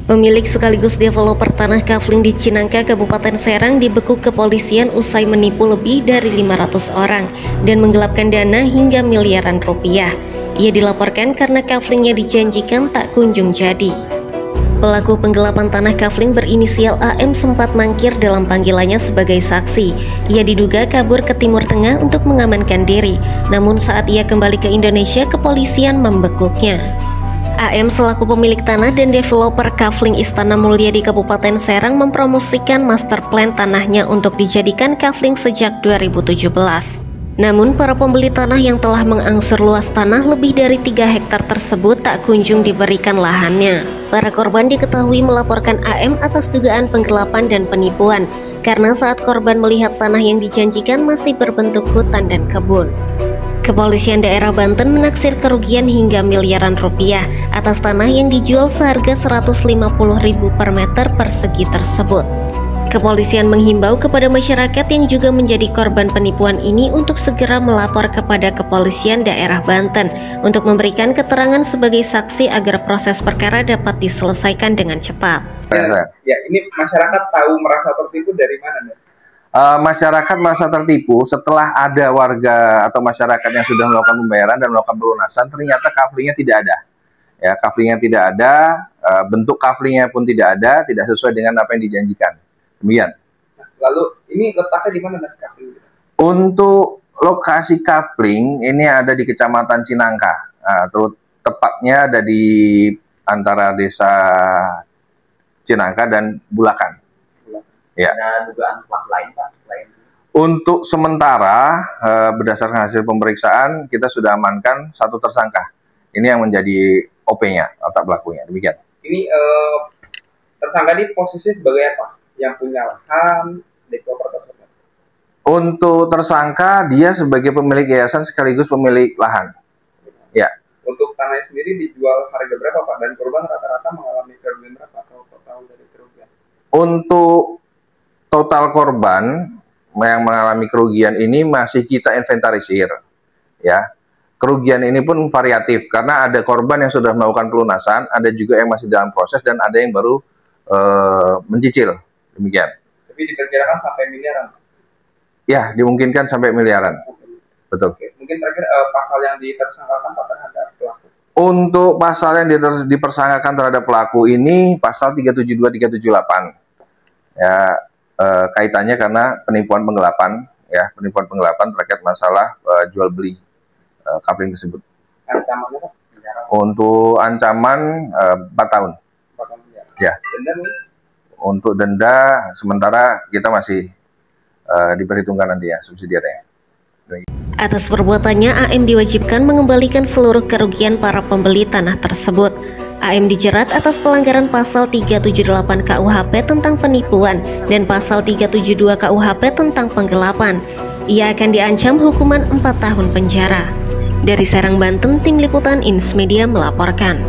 Pemilik sekaligus developer tanah kafling di Cinangka, Kabupaten Serang dibekuk kepolisian usai menipu lebih dari 500 orang dan menggelapkan dana hingga miliaran rupiah. Ia dilaporkan karena kaflingnya dijanjikan tak kunjung jadi. Pelaku penggelapan tanah kafling berinisial AM sempat mangkir dalam panggilannya sebagai saksi. Ia diduga kabur ke Timur Tengah untuk mengamankan diri, namun saat ia kembali ke Indonesia, kepolisian membekuknya. AM selaku pemilik tanah dan developer kafling Istana Mulia di Kabupaten Serang mempromosikan master plan tanahnya untuk dijadikan kafling sejak 2017. Namun para pembeli tanah yang telah mengangsur luas tanah lebih dari 3 hektar tersebut tak kunjung diberikan lahannya. Para korban diketahui melaporkan AM atas dugaan penggelapan dan penipuan karena saat korban melihat tanah yang dijanjikan masih berbentuk hutan dan kebun. Kepolisian daerah Banten menaksir kerugian hingga miliaran rupiah atas tanah yang dijual seharga 150.000 per meter persegi tersebut. Kepolisian menghimbau kepada masyarakat yang juga menjadi korban penipuan ini untuk segera melapor kepada Kepolisian daerah Banten untuk memberikan keterangan sebagai saksi agar proses perkara dapat diselesaikan dengan cepat. Ya, ini masyarakat tahu merasa tertipu dari mana, Mbak? Masyarakat merasa tertipu setelah ada warga atau masyarakat yang sudah melakukan pembayaran dan melakukan pelunasan, ternyata kaflingnya tidak ada. Ya, kaflingnya tidak ada, bentuk kaflingnya pun tidak ada, tidak sesuai dengan apa yang dijanjikan. Demikian. Lalu ini letaknya di mana, kafling? Untuk lokasi kafling ini ada di Kecamatan Cinangka, tepatnya ada di antara desa Cinangka dan Bulakan. Ya. Ada dugaan pelaku lain, Pak? Untuk sementara, berdasarkan hasil pemeriksaan, kita sudah amankan 1 tersangka. Ini yang menjadi OP-nya, otak pelakunya. Demikian. Ini tersangka di posisi sebagai apa? Yang punya lahan, developer tersebut? Untuk tersangka, dia sebagai pemilik yayasan sekaligus pemilik lahan. Ya. Untuk tanahnya sendiri dijual harga berapa, Pak? Dan korban rata-rata mengalami kerugian berapa? Atau total dari kerugian? Untuk total korban yang mengalami kerugian ini masih kita inventarisir, ya. Kerugian ini pun variatif karena ada korban yang sudah melakukan pelunasan, ada juga yang masih dalam proses dan ada yang baru mencicil, demikian. Tapi diperkirakan sampai miliaran? Ya, dimungkinkan sampai miliaran. Betul. Oke. Mungkin terakhir pasal yang ditersangkakan Pak terhadap pelaku? Untuk pasal yang dipersangkakan terhadap pelaku ini pasal 372 378. Ya. Kaitannya karena penipuan penggelapan, ya, penipuan penggelapan terkait masalah jual beli kafling tersebut. Ancamannya Pak? Untuk ancaman 4 tahun. 4 tahun penjara. Ya. Denda nih? Untuk denda sementara kita masih diperhitungkan nanti ya subsidiarnya. Atas perbuatannya, AM diwajibkan mengembalikan seluruh kerugian para pembeli tanah tersebut. AM dijerat atas pelanggaran pasal 378 KUHP tentang penipuan dan pasal 372 KUHP tentang penggelapan. Ia akan diancam hukuman 4 tahun penjara. Dari Serang, Banten, Tim Liputan Insmedia melaporkan.